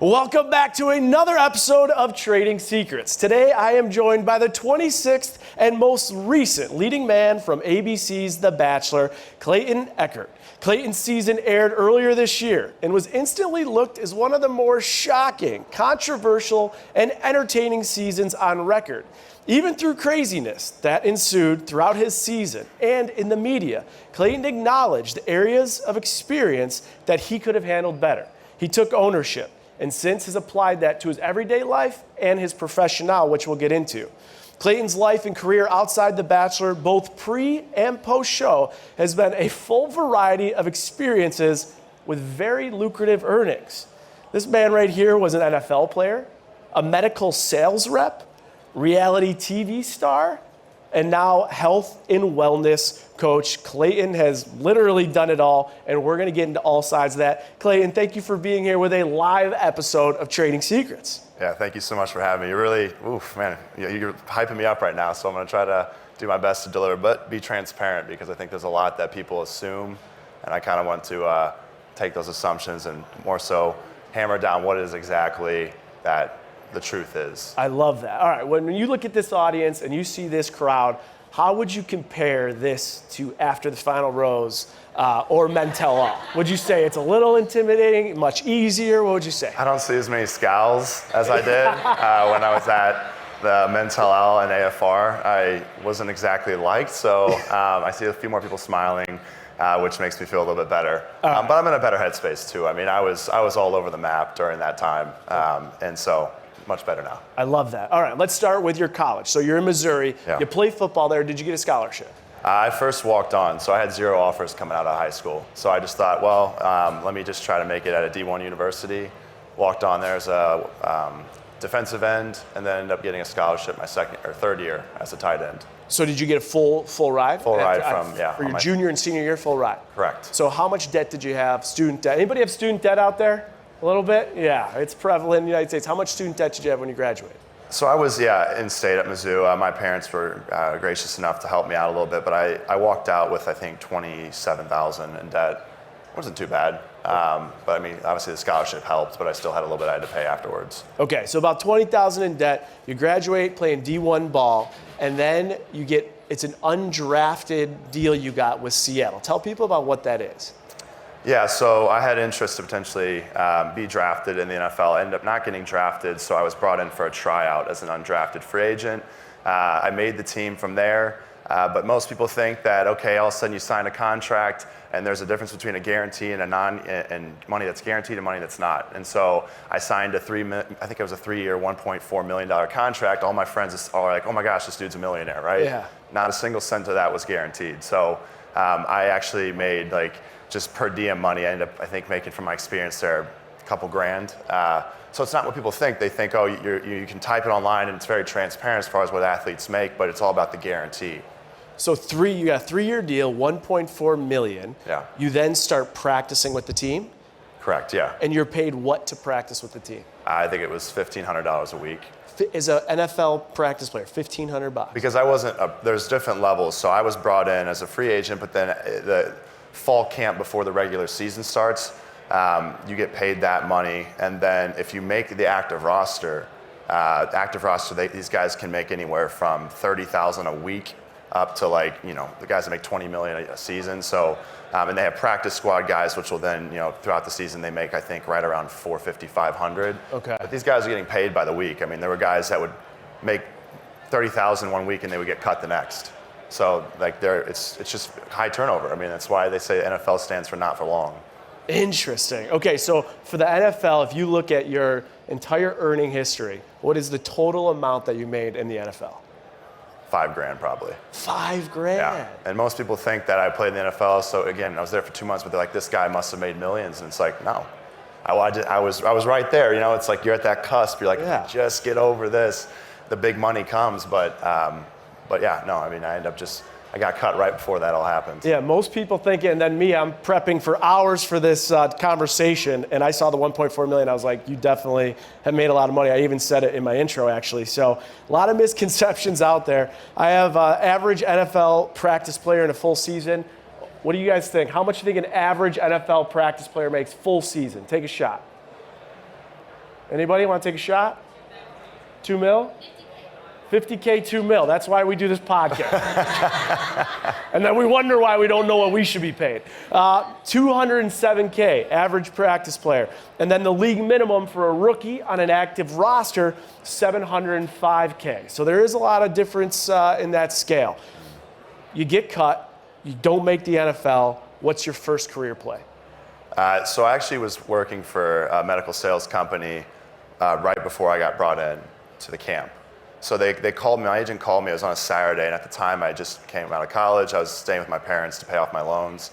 Welcome back to another episode of Trading Secrets. Today I am joined by the 26th and most recent leading man from ABC's The Bachelor, Clayton Echard. Clayton's season aired earlier this year and was instantly looked as one of the more shocking, controversial, and entertaining seasons on record. Even through craziness that ensued throughout his season and in the media, Clayton acknowledged the areas of experience that he could have handled better. He took ownership and since has applied that to his everyday life and his profession now, which we'll get into. Clayton's life and career outside The Bachelor, both pre and post-show, has been a full variety of experiences with very lucrative earnings. This man right here was an NFL player, a medical sales rep, reality TV star, and now health and wellness coach. Clayton has literally done it all, and we're going to get into all sides of that. Clayton, thank you for being here with a live episode of Trading Secrets. Yeah, thank you so much for having me. You're really, you're hyping me up right now, so I'm going to try to do my best to deliver, but be transparent because I think there's a lot that people assume, and I kind of want to take those assumptions and more so hammer down what it is exactly that the truth is. I love that. All right, when you look at this audience and you see this crowd, how would you compare this to After the Final Rose or Men Tell All? Would you say it's a little intimidating, much easier? What would you say? I don't see as many scowls as I did when I was at the Men Tell All and AFR. I wasn't exactly liked, so I see a few more people smiling, which makes me feel a little bit better. But I'm in a better headspace too. I mean, I was all over the map during that time, and so much better now. I love that. All right, let's start with your college. So you're in Missouri. Yeah. You play football there. Did you get a scholarship? I first walked on, so I had 0 offers coming out of high school. So I just thought, well, let me just try to make it at a D1 university. Walked on there as a defensive end, and then ended up getting a scholarship my second or third year as a tight end. So did you get a full ride? Full ride for your junior and senior year, full ride. Correct. So how much debt did you have? Student debt. Anybody have student debt out there? A little bit? Yeah, it's prevalent in the United States. How much student debt did you have when you graduated? So I was, in state at Mizzou. My parents were gracious enough to help me out a little bit, but I walked out with, I think, $27,000 in debt. It wasn't too bad. But I mean, obviously the scholarship helped, but I still had a little bit I had to pay afterwards. Okay, so about $20,000 in debt. You graduate playing D1 ball, and then it's an undrafted deal you got with Seattle. Tell people about what that is. Yeah, so I had interest to potentially be drafted in the NFL. I ended up not getting drafted, so I was brought in for a tryout as an undrafted free agent. I made the team from there, but most people think that, okay, all of a sudden you sign a contract and there's a difference between a guarantee and and money that's guaranteed and money that's not. And so I signed I think it was a 3-year, $1.4 million contract. All my friends are like, oh my gosh, this dude's a millionaire, right? Yeah. Not a single cent of that was guaranteed. So I actually made just per diem money. I ended up, I think, making from my experience there a couple grand. So it's not what people think. They think, oh, you can type it online and it's very transparent as far as what athletes make, but it's all about the guarantee. So you got a 3-year deal, $1.4 million. Yeah. You then start practicing with the team? Correct, yeah. And you're paid what to practice with the team? I think it was $1,500 a week. As an NFL practice player, $1,500? Because there's different levels. So I was brought in as a free agent, but then the fall camp before the regular season starts, you get paid that money, and then if you make the active roster, these guys can make anywhere from $30,000 a week up to the guys that make $20 million a season. So, and they have practice squad guys, which will then throughout the season they make I think right around $450, $500. Okay. But these guys are getting paid by the week. I mean, there were guys that would make $30,000 one week and they would get cut the next. So it's just high turnover. I mean, that's why they say NFL stands for not for long. Interesting. Okay, so for the NFL, if you look at your entire earning history, what is the total amount that you made in the NFL? $5,000 probably. $5,000? Yeah, and most people think that I played in the NFL, so again, I was there for 2 months, but they're like, this guy must have made millions, and it's like, no. I was right there, it's like you're at that cusp, you're like, yeah. Just get over this, the big money comes, but yeah, no, I mean, I got cut right before that all happened. Yeah, most people think, and then me, I'm prepping for hours for this conversation, and I saw the $1.4 million. I was like, you definitely have made a lot of money. I even said it in my intro, actually. So a lot of misconceptions out there. I have average NFL practice player in a full season. What do you guys think? How much do you think an average NFL practice player makes full season? Take a shot. Anybody want to take a shot? 2 mil? 50K, 2 mil. That's why we do this podcast. And then we wonder why we don't know what we should be paid. 207K, average practice player. And then the league minimum for a rookie on an active roster, 705K. So there is a lot of difference in that scale. You get cut, you don't make the NFL. What's your first career play? So I actually was working for a medical sales company right before I got brought in to the camp. So they called me, my agent called me, it was on a Saturday, and at the time I just came out of college, I was staying with my parents to pay off my loans.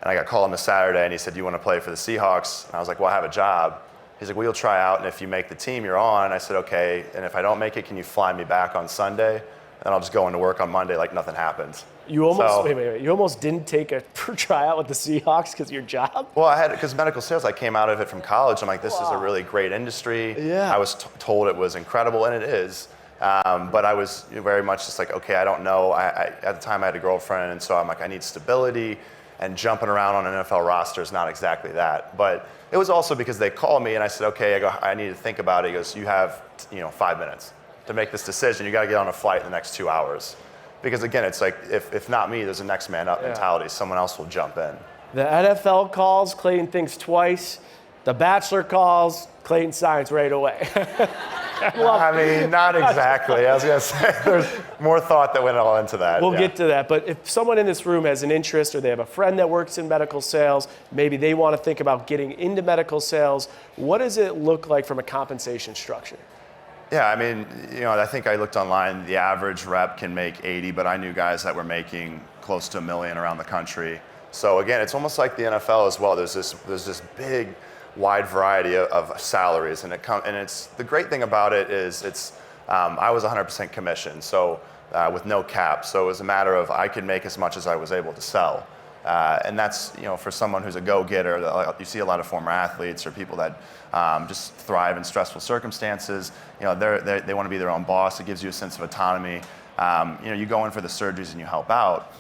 And I got called on a Saturday and he said, "Do you want to play for the Seahawks?" And I was like, "Well, I have a job." He's like, "Well, you'll try out, and if you make the team, you're on." I said, "Okay, and if I don't make it, can you fly me back on Sunday? And I'll just go into work on Monday like nothing happened." You almost, wait. You almost didn't take a tryout with the Seahawks because of your job? Well, I had, because medical sales, I came out of it from college. I'm like, this is a really great industry. Yeah. I was told it was incredible, and it is. But I was very much just like, okay, I don't know. At the time I had a girlfriend, and so I'm like, I need stability, and jumping around on an NFL roster is not exactly that. But it was also because they called me, and I said, okay, I need to think about it. He goes, you have 5 minutes to make this decision. You got to get on a flight in the next 2 hours. Because again, it's like, if not me, there's a next man up mentality. Someone else will jump in. The NFL calls, Clayton thinks twice. The Bachelor calls, Clayton signs right away. I mean, not exactly. I was going to say, there's more thought that went all into that. We'll get to that. But if someone in this room has an interest or they have a friend that works in medical sales, maybe they want to think about getting into medical sales, what does it look like from a compensation structure? Yeah, I mean, I think I looked online, the average rep can make 80, but I knew guys that were making close to $1 million around the country. So again, it's almost like the NFL as well. There's this big, wide variety of salaries, and it's the great thing about it is I was 100% commission, so with no cap. So it was a matter of I could make as much as I was able to sell. And that's, for someone who's a go-getter, you see a lot of former athletes or people that just thrive in stressful circumstances. They want to be their own boss. It gives you a sense of autonomy. You go in for the surgeries and you help out.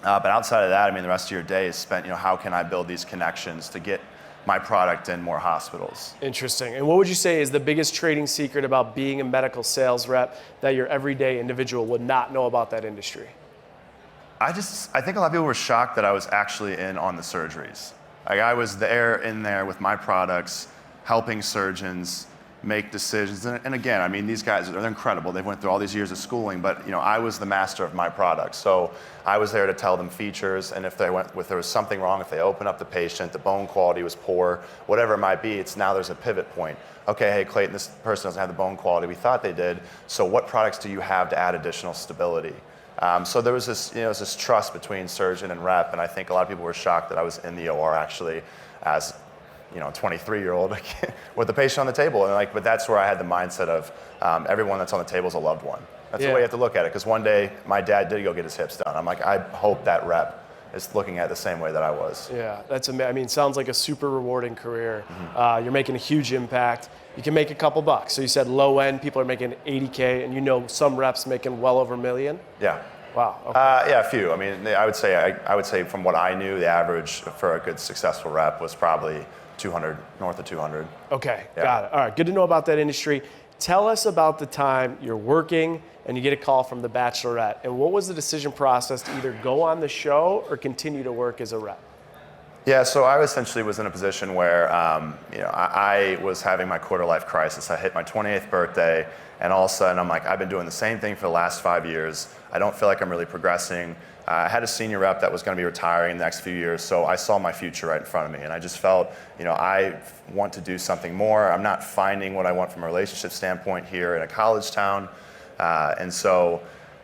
But outside of that, the rest of your day is spent, how can I build these connections to get my product in more hospitals? Interesting. And what would you say is the biggest trading secret about being a medical sales rep that your everyday individual would not know about that industry? I think a lot of people were shocked that I was actually in on the surgeries. Like I was in there with my products, helping surgeons make decisions. And again, these guys, they're incredible. They went through all these years of schooling, but I was the master of my products. So I was there to tell them features, and if there was something wrong, if they opened up the patient, the bone quality was poor, whatever it might be, now there's a pivot point. Okay, hey Clayton, this person doesn't have the bone quality we thought they did, so what products do you have to add additional stability? So there was this trust between surgeon and rep, and I think a lot of people were shocked that I was in the OR actually as a 23-year-old with the patient on the table. And but that's where I had the mindset of everyone that's on the table is a loved one. That's the way you have to look at it. Because one day my dad did go get his hips done. I'm like, I hope that rep is looking at it the same way that I was. Yeah, that's sounds like a super rewarding career. Mm-hmm. You're making a huge impact. You can make a couple bucks. So you said low end, people are making 80K, and some reps making well over $1 million. Yeah. Wow. Okay. Yeah, a few. I would say from what I knew, the average for a good successful rep was probably 200, north of 200. Okay, got it. All right, good to know about that industry. Tell us about the time you're working and you get a call from the Bachelorette, and what was the decision process to either go on the show or continue to work as a rep? Yeah, so I essentially was in a position where I was having my quarter-life crisis. I hit my 28th birthday, and all of a sudden I'm like, I've been doing the same thing for the last 5 years. I don't feel like I'm really progressing. I had a senior rep that was going to be retiring in the next few years, so I saw my future right in front of me, and I just felt, I want to do something more. I'm not finding what I want from a relationship standpoint here in a college town, and so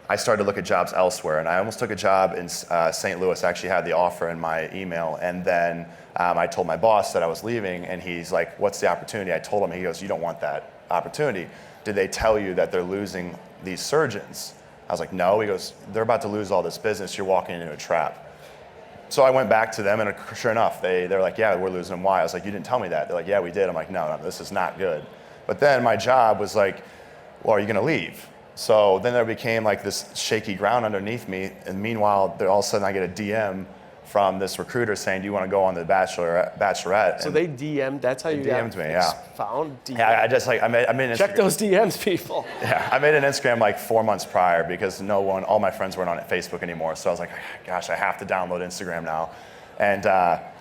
I started to look at jobs elsewhere, and I almost took a job in St. Louis. I actually had the offer in my email, and then I told my boss that I was leaving, and he's like, what's the opportunity? I told him, he goes, you don't want that opportunity. Did they tell you that they're losing these surgeons? I was like, no. He goes, they're about to lose all this business. You're walking into a trap. So I went back to them, and sure enough, they're like, yeah, we're losing them. Why? I was like, you didn't tell me that. They're like, yeah, we did. I'm like, no, this is not good. But then my job was like, well, are you going to leave? So then there became like this shaky ground underneath me, and meanwhile, all of a sudden I get a DM from this recruiter saying, do you want to go on the Bachelorette? So they DM'd, that's how you DM'd me, yeah. Found? DM'd. Yeah, I just like, I made an Check Instagram. those DMs, people. Yeah, I made an Instagram like 4 months prior because all my friends weren't on Facebook anymore. So I was like, gosh, I have to download Instagram now. And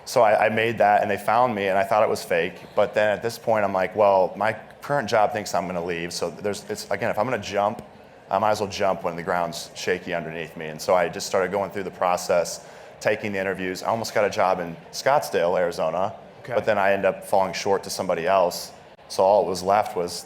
so I made that and they found me and I thought it was fake. But then at this point, I'm like, well, my current job thinks I'm gonna leave. So again, if I'm gonna jump, I might as well jump when the ground's shaky underneath me. And so I just started going through the process, taking the interviews. I almost got a job in Scottsdale, Arizona, but then I ended up falling short to somebody else. So all that was left was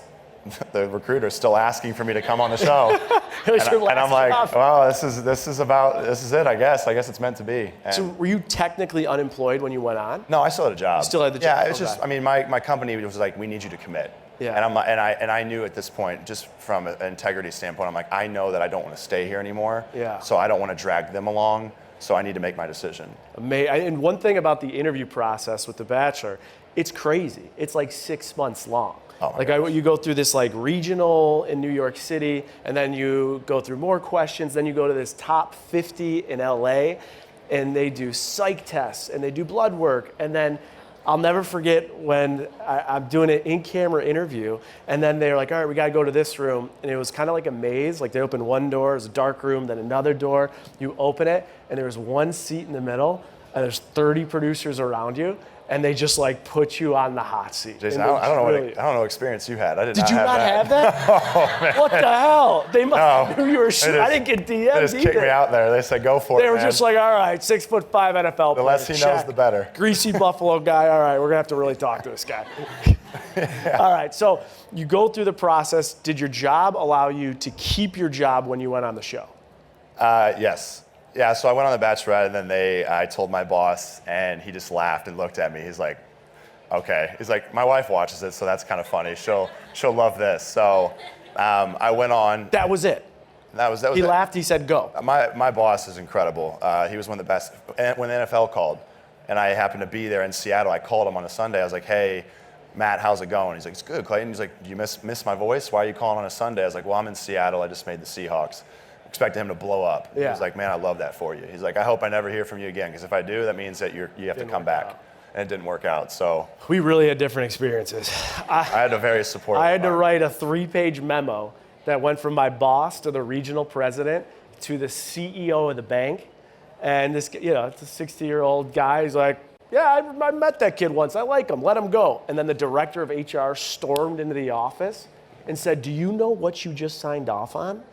the recruiter still asking for me to come on the show. and I'm like, well, this is it, I guess. I guess it's meant to be. And so were you technically unemployed when you went on? no, I still had a job. You still had the job? Yeah, it's just, I mean, my company was like, we need you to commit. Yeah. And I knew at this point, just from an integrity standpoint, I'm like, I know that I don't want to stay here anymore. Yeah. So I don't want to drag them along. So I need to make my decision. And one thing about the interview process with The Bachelor, it's crazy. It's like 6 months long. Oh my gosh. You go through this like regional in New York City, and then you go through more questions, then you go to this top 50 in LA, and they do psych tests, and they do blood work, and then I'll never forget when I'm doing an in-camera interview, and then they're like, all right, we got to go to this room. And it was kind of like a maze. Like they opened one door, it was a dark room, then another door. You open it, and there was one seat in the middle, and there's 30 producers around you, and they just like put you on the hot seat. Jason, I don't know what experience you had. Did you not have that? Oh, man. What the hell? They must knew you were shooting. I didn't get DM'd They just kicked me out there. They said, go for it, They were man. just like, all right, 6'5" NFL player. The less he knows, the better. Greasy Buffalo guy. All right, we're gonna have to really talk to this guy. Yeah. All right, so you go through the process. Did your job allow you to keep your job when you went on the show? Yes. Yeah, so I went on the Bachelorette, and then I told my boss, and he just laughed and looked at me. He's like, okay. He's like, my wife watches it, so that's kind of funny. She'll love this. So I went on. That was it. That was He it. laughed. He said, go. My boss is incredible. He was one of the best. And when the NFL called, and I happened to be there in Seattle, I called him on a Sunday. I was like, hey, Matt, how's it going? He's like, it's good, Clayton. He's like, do you miss my voice? Why are you calling on a Sunday? I was like, well, I'm in Seattle. I just made the Seahawks. Expected him to blow up. Yeah. He was like, man, I love that for you. He's like, I hope I never hear from you again, because if I do, that means that you have to come back. And it didn't work out. So we really had different experiences. I had a very supportive. I had to write a 3-page memo that went from my boss to the regional president to the CEO of the bank. And this, it's a 60-year-old guy. He's like, yeah, I met that kid once. I like him. Let him go. And then the director of HR stormed into the office and said, do you know what you just signed off on?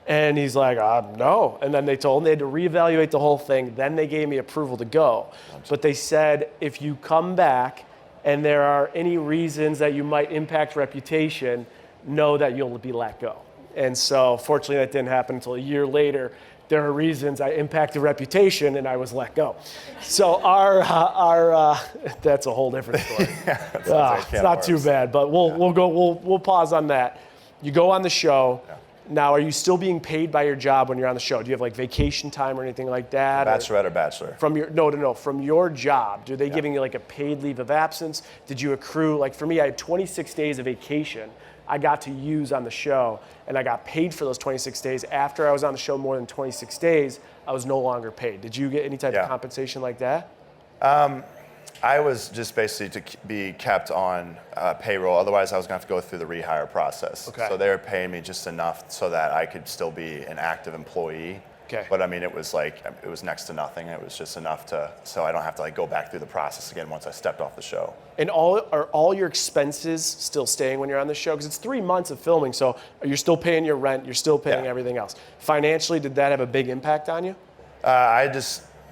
And he's like, no. And then they told him they had to reevaluate the whole thing. Then they gave me approval to go. But they said, if you come back and there are any reasons that you might impact reputation, know that you'll be let go. And so fortunately that didn't happen until a year later. There are reasons I impacted reputation and I was let go. So our that's a whole different story. It's not too bad, but we'll pause on that. You go on the show. Yeah. Now, are you still being paid by your job when you're on the show? Do you have like vacation time or anything like that? Bachelorette or Bachelor? From your job, do they giving you like a paid leave of absence? Did you accrue, like for me, I had 26 days of vacation I got to use on the show, and I got paid for those 26 days. After I was on the show more than 26 days, I was no longer paid. Did you get any type of compensation like that? I was just basically to be kept on payroll. Otherwise, I was going to have to go through the rehire process. Okay. So they were paying me just enough so that I could still be an active employee. Okay. But I mean, it was next to nothing. It was just enough so I don't have to like go back through the process again once I stepped off the show. And are all your expenses still staying when you're on the show? Because it's 3 months of filming, so you're still paying your rent, you're still paying everything else. Financially, did that have a big impact on you?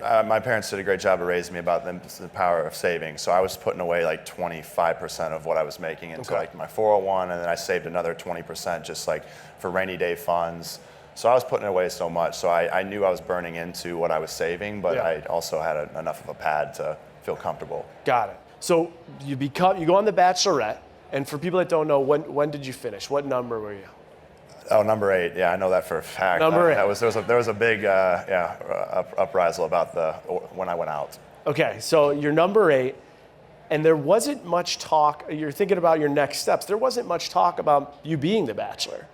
My parents did a great job of raising me about the power of saving. So I was putting away like 25% of what I was making into like my 401, and then I saved another 20% just like for rainy day funds. So I was putting away so much. So I knew I was burning into what I was saving, but I also had enough of a pad to feel comfortable. Got it. So you go on the Bachelorette, and for people that don't know, when did you finish? What number were you? Oh, number 8. Yeah, I know that for a fact. Number 8. There was a big uprisal about when I went out. Okay, so you're number 8, and there wasn't much talk. You're thinking about your next steps. There wasn't much talk about you being the Bachelor,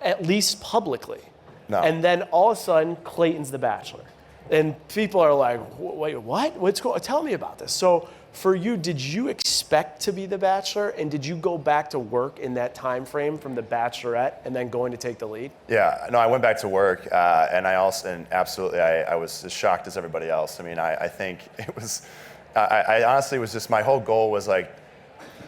at least publicly. No. And then all of a sudden, Clayton's the Bachelor. And people are like, wait, what? Tell me about this. So for you, did you expect to be the Bachelor, and did you go back to work in that time frame from the Bachelorette and then going to take the lead? Yeah, no, I went back to work, and absolutely, I was as shocked as everybody else. I mean, I think it was, I honestly was just, my whole goal was like,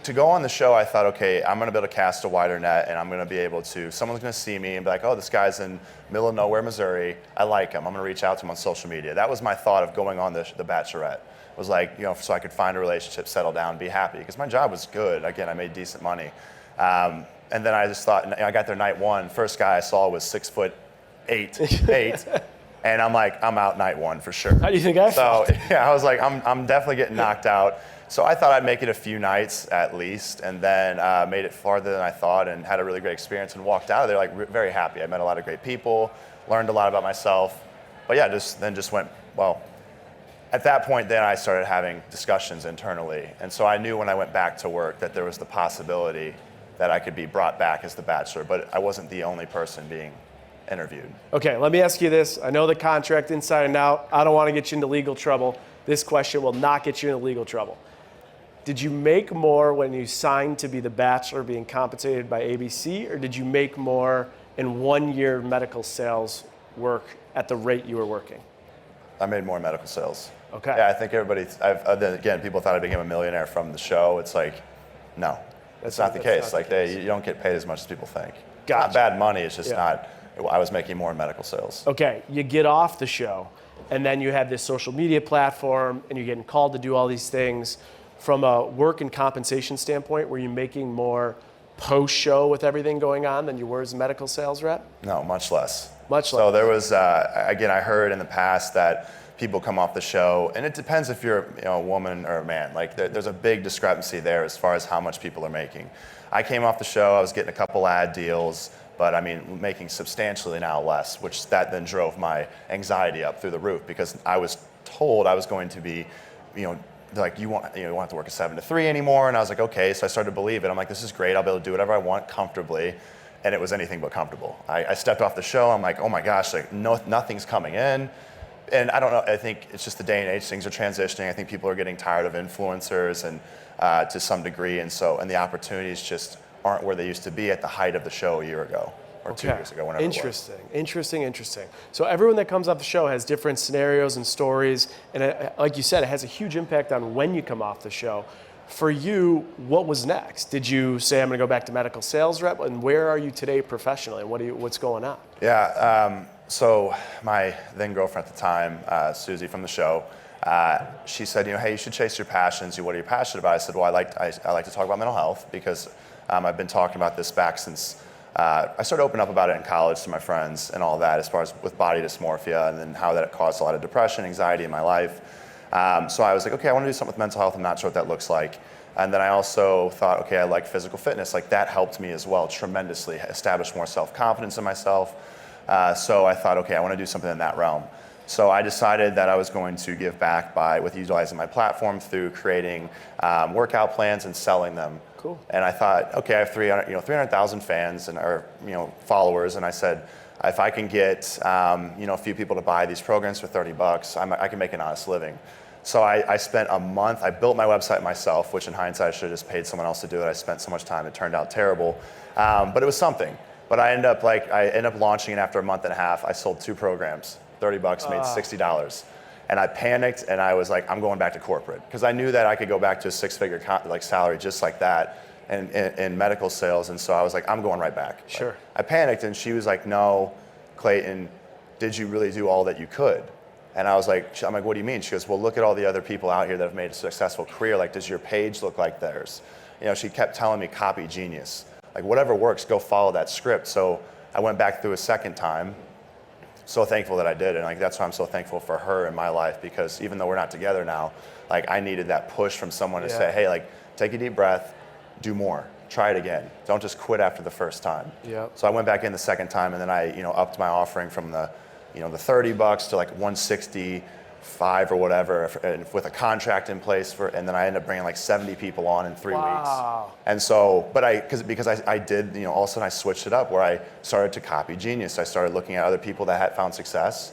to go on the show, I thought, okay, I'm gonna be able to cast a wider net, and I'm gonna be able to, someone's gonna see me and be like, oh, this guy's in middle of nowhere, Missouri. I like him. I'm gonna reach out to him on social media. That was my thought of going on the Bachelorette. Was like, so I could find a relationship, settle down, be happy, because my job was good. Again, I made decent money. And then I just thought, I got there night one. First guy I saw was 6'8", and I'm like, I'm out night one for sure. How do you think I felt? So yeah, I was like, I'm definitely getting knocked out. So I thought I'd make it a few nights at least, and then made it farther than I thought, and had a really great experience, and walked out of there like very happy. I met a lot of great people, learned a lot about myself, but yeah, just went well. At that point, then I started having discussions internally, and so I knew when I went back to work that there was the possibility that I could be brought back as the Bachelor, but I wasn't the only person being interviewed. Okay, let me ask you this. I know the contract inside and out. I don't want to get you into legal trouble. This question will not get you into legal trouble. Did you make more when you signed to be the Bachelor being compensated by ABC, or did you make more in 1 year medical sales work at the rate you were working? I made more medical sales. Okay. Yeah, I think again, people thought I became a millionaire from the show. It's like, no, that's not the case. Like, you don't get paid as much as people think. Gotcha. Not bad money, it's just not, I was making more in medical sales. Okay, you get off the show, and then you have this social media platform, and you're getting called to do all these things. From a work and compensation standpoint, were you making more post-show with everything going on than you were as a medical sales rep? No, much less. Much less. So there was, again, I heard in the past that people come off the show, and it depends if you're a woman or a man. Like there's a big discrepancy there as far as how much people are making. I came off the show, I was getting a couple ad deals, but I mean, making substantially now less, which that then drove my anxiety up through the roof, because I was told I was going to be, they're like, you won't have to work a 7 to 3 anymore. And I was like, okay. So I started to believe it. I'm like, this is great. I'll be able to do whatever I want comfortably. And it was anything but comfortable. I stepped off the show. I'm like, oh my gosh, like nothing's coming in. And I don't know, I think it's just the day and age, things are transitioning. I think people are getting tired of influencers and to some degree. And the opportunities just aren't where they used to be at the height of the show a year ago. Or 2 years ago, whenever Interesting. it was. Interesting. So everyone that comes off the show has different scenarios and stories, and like you said, it has a huge impact on when you come off the show. For you, what was next? Did you say, I'm going to go back to medical sales rep, and where are you today professionally? What's going on? Yeah, so my then girlfriend at the time, Susie from the show, she said, hey, you should chase your passions. What are you passionate about? I said, well, I like to talk about mental health, because I've been talking about this back since I started opening up about it in college to my friends and all that, as far as with body dysmorphia, and then how that caused a lot of depression, anxiety in my life. So I was like, okay, I want to do something with mental health. I'm not sure what that looks like. And then I also thought, okay, I like physical fitness. Like that helped me as well tremendously, establish more self-confidence in myself. So I thought, okay, I want to do something in that realm. So I decided that I was going to give back with utilizing my platform through creating workout plans and selling them. Cool. And I thought, okay, I have 300,000 fans and followers, and I said, if I can get a few people to buy these programs for $30, I can make an honest living. So I spent a month. I built my website myself, which in hindsight I should have just paid someone else to do it. I spent so much time; it turned out terrible, but it was something. But I ended up launching it after a month and a half. I sold 2 programs, $30, made $60. And I panicked, and I was like, I'm going back to corporate, because I knew that I could go back to a 6-figure salary just like that in medical sales. And so I was like, I'm going right back. Sure. I panicked, and she was like, no, Clayton, did you really do all that you could? And I'm like, what do you mean? She goes, well, look at all the other people out here that have made a successful career. Like, does your page look like theirs? She kept telling me, copy genius. Like, whatever works, go follow that script. So I went back through a second time. So thankful that I did, and that's why I'm so thankful for her in my life, because even though we're not together now, I needed that push from someone to say, hey, take a deep breath, do more, try it again. Don't just quit after the first time. Yeah. So I went back in the second time, and then I upped my offering from the the $30 to like 165 or whatever, and with a contract in place and then I ended up bringing like 70 people on in 3 weeks. And so, but because I did, all of a sudden I switched it up where I started to copy genius. I started looking at other people that had found success,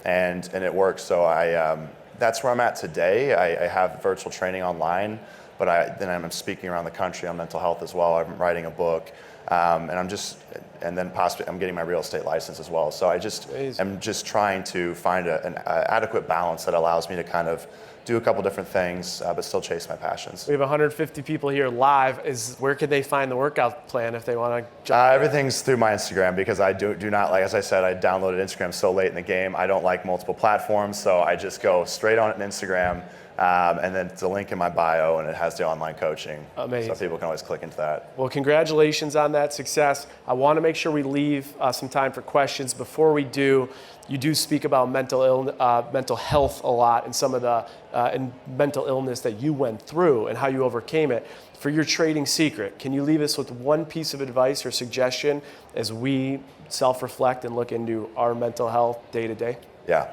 and it works. So that's where I'm at today. I have virtual training online, but then I'm speaking around the country on mental health as well. I'm writing a book, and then possibly I'm getting my real estate license as well. So I'm just trying to find an adequate balance that allows me to kind of do a couple different things, but still chase my passions. We have 150 people here live. Where can they find the workout plan if they want to jump? Everything's through my Instagram because I do not like, as I said, I downloaded Instagram so late in the game. I don't like multiple platforms, so I just go straight on it in Instagram, and then it's a link in my bio, and it has the online coaching. Amazing. So people can always click into that. Well, congratulations on that success. I want to make sure we leave some time for questions. Before we do, you do speak about mental health a lot and some of the and mental illness that you went through and how you overcame it. For your trading secret, can you leave us with one piece of advice or suggestion as we self-reflect and look into our mental health day to day? Yeah,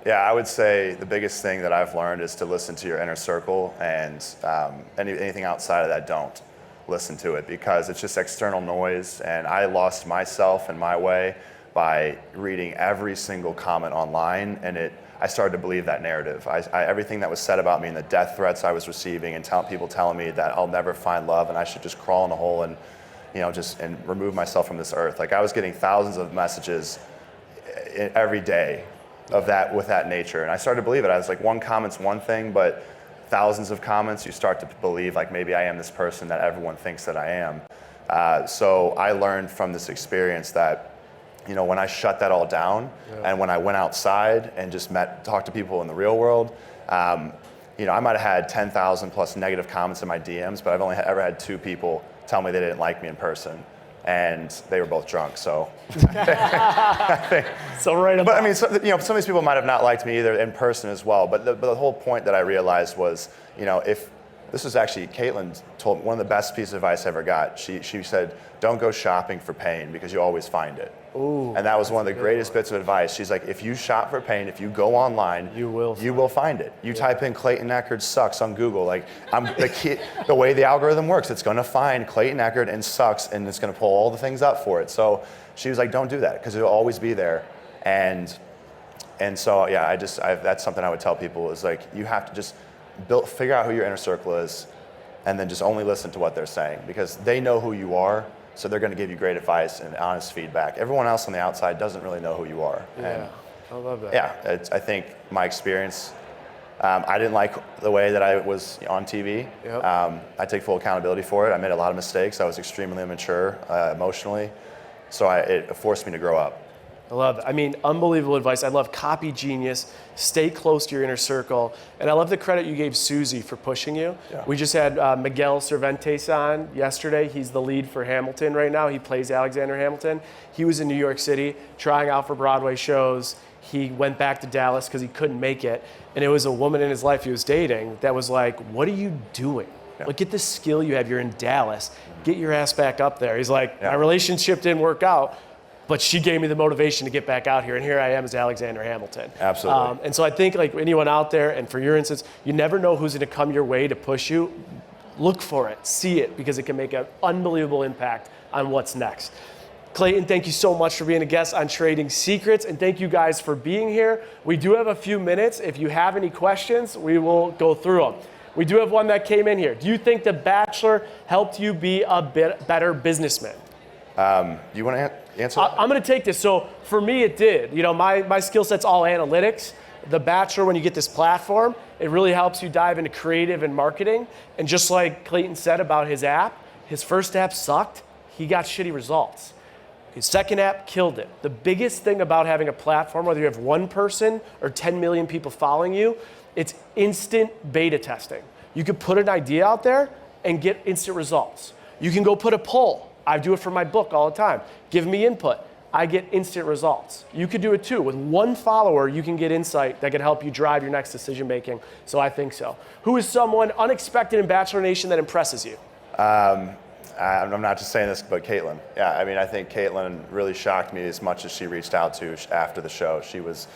I would say the biggest thing that I've learned is to listen to your inner circle, and anything outside of that, don't listen to it, because it's just external noise. And I lost myself in my way by reading every single comment online, and I started to believe that narrative. Everything that was said about me and the death threats I was receiving, and people telling me that I'll never find love and I should just crawl in a hole and and remove myself from this earth. Like, I was getting thousands of messages every day of that, with that nature, and I started to believe it. I was like, one comment's one thing, but thousands of comments, you start to believe like maybe I am this person that everyone thinks that I am. So I learned from this experience that when I shut that all down, and when I went outside and just talked to people in the real world, I might have had 10,000 plus negative comments in my DMs, but I've only ever had 2 people tell me they didn't like me in person, and they were both drunk. So, I think. So right about. But I mean, some of these people might have not liked me either in person as well. But the whole point that I realized was, if this was actually, Caitlin told me one of the best pieces of advice I ever got. She said, don't go shopping for pain, because you always find it. Ooh, and that was one of the greatest bits of advice. She's like, if you shop for pain, if you go online, you will find it. You type in Clayton Echard sucks on Google. Like, the way the algorithm works, it's going to find Clayton Echard and sucks, and it's going to pull all the things up for it. So she was like, don't do that, because it'll always be there. And so yeah, that's something I would tell people, is like, you have to just figure out who your inner circle is, and then just only listen to what they're saying, because they know who you are. So they're going to give you great advice and honest feedback. Everyone else on the outside doesn't really know who you are. Yeah, and I love that. Yeah, I think my experience, I didn't like the way that I was on TV. Yep. I take full accountability for it. I made a lot of mistakes. I was extremely immature emotionally. So it forced me to grow up. I love it. I mean, unbelievable advice. I love copy genius. Stay close to your inner circle. And I love the credit you gave Susie for pushing you. Yeah. We just had Miguel Cervantes on yesterday. He's the lead for Hamilton right now. He plays Alexander Hamilton. He was in New York City trying out for Broadway shows. He went back to Dallas because he couldn't make it. And it was a woman in his life he was dating that was like, what are you doing? Yeah. Like, get the skill you have. You're in Dallas. Get your ass back up there. He's like, my relationship didn't work out, but she gave me the motivation to get back out here, and here I am as Alexander Hamilton. Absolutely. And so I think, like, anyone out there, and for your instance, you never know who's going to come your way to push you. Look for it, see it, because it can make an unbelievable impact on what's next. Clayton, thank you so much for being a guest on Trading Secrets, and thank you guys for being here. We do have a few minutes. If you have any questions, we will go through them. We do have one that came in here. Do you think The Bachelor helped you be a bit better businessman? You want to answer? I'm going to take this. So for me, it did. My skill set's all analytics. The Bachelor, when you get this platform, it really helps you dive into creative and marketing. And just like Clayton said about his app, his first app sucked. He got shitty results. His second app killed it. The biggest thing about having a platform, whether you have one person or 10 million people following you, it's instant beta testing. You could put an idea out there and get instant results. You can go put a poll. I do it for my book all the time. Give me input. I get instant results. You could do it too. With one follower, you can get insight that can help you drive your next decision making. So I think so. Who is someone unexpected in Bachelor Nation that impresses you? I'm not just saying this, but Caitlin. Yeah, I mean, I think Caitlin really shocked me as much as she reached out to after the show. She was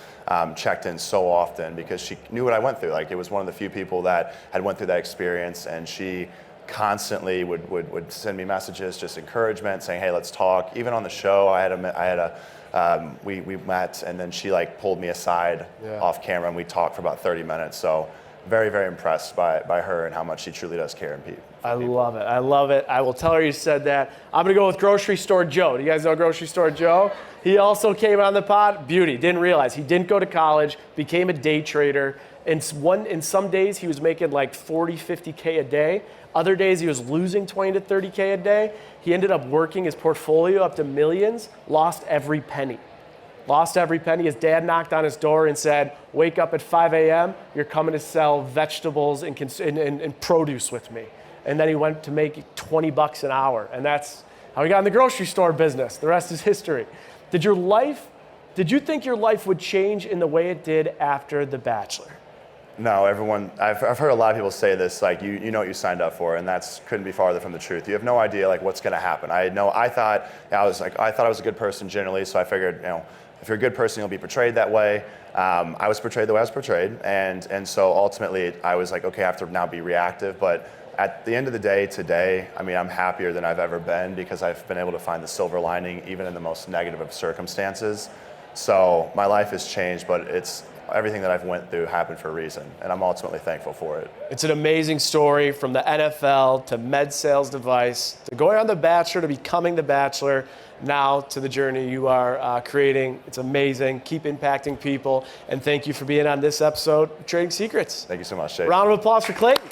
checked in so often because she knew what I went through. Like, it was one of the few people that had went through that experience, and she constantly would send me messages, just encouragement, saying, hey, let's talk. Even on the show, we met, and then she like pulled me aside off camera, and we talked for about 30 minutes. So very, very impressed by her and how much she truly does care in people. I love it. I love it. I will tell her you said that. I'm going to go with Grocery Store Joe. Do you guys know Grocery Store Joe? He also came on the pod. Beauty. Didn't realize. He didn't go to college, became a day trader. And in some days, he was making like 40, 50K a day. Other days, he was losing 20 to 30K a day. He ended up working his portfolio up to millions, lost every penny. Lost every penny. His dad knocked on his door and said, wake up at 5 a.m., you're coming to sell vegetables and produce with me. And then he went to make $20 an hour. And that's how he got in the grocery store business. The rest is history. Did you think your life would change in the way it did after The Bachelor? No, I've heard a lot of people say this, like, you know what you signed up for, and that's couldn't be farther from the truth. You have no idea, like, what's going to happen. I thought I was a good person generally, so I figured, if you're a good person, you'll be portrayed that way. I was portrayed the way I was portrayed, and so ultimately I was like, okay, I have to now be reactive. But at the end of the day, today, I mean, I'm happier than I've ever been because I've been able to find the silver lining even in the most negative of circumstances. So my life has changed, but everything that I've went through happened for a reason, and I'm ultimately thankful for it. It's an amazing story, from the NFL to med sales device to going on The Bachelor to becoming The Bachelor, now to the journey you are creating. It's amazing. Keep impacting people, and thank you for being on this episode of Trading Secrets. Thank you so much, Jake. Round of applause for Clayton.